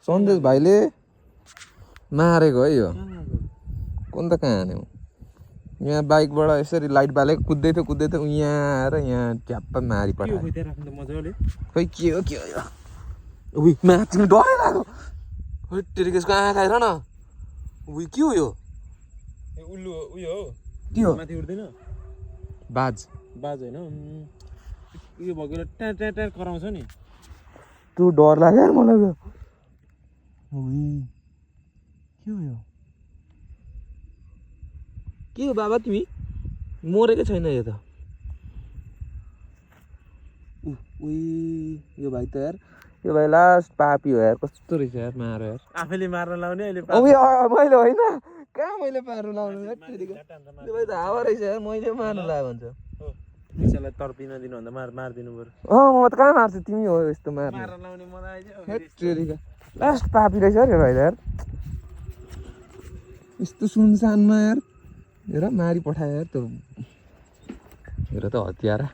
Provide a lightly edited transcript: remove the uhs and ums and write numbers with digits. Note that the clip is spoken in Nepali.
सन्देश भाइले मारेको है यो कुन त कहाँ हान्यो यहाँ बाइकबाट यसरी लाइट बालेको कुद्दै थियो यहाँ आएर यहाँ ट्याप्प मारी पठायो खोइ के हो यो उही माथिमा डरै लाग्यो खोइ टेरिकेसको आँखा हेर न उही के हो यो उल्लु उयो हो के हो माथि उड्दैन बाज होइन उयो भएको ट्याँ ट्याँ ट्याँ कराउँछ नि त्यो डर लाग्यो यार मलाई त उही के हो यो के हो बाबा तिमी मरेकै छैन यो त उही यो भाइ त यार यो भाइ लास्ट पापी हो यार कस्तो रहेछ यार मार यार आफैले मार्न लाउने अहिले मैले होइन कहाँ मैले पार्नु लाउनु त्यो भाइ त हावा रहेछ यार मैले मार्नु लाग्यो भन्छ पैसालाई तर्पिन दिनु भन्दा मारिदिनु पर्यो म त कहाँ मार्छु तिमी हो यस्तो मार्नु मार्न लाउने मलाई आइज लास्ट पापी रहेछ यार यो भाइ यार यस्तो सुनसानमा यार हेर मारी पठायो यार त्यो हेर त हतियारा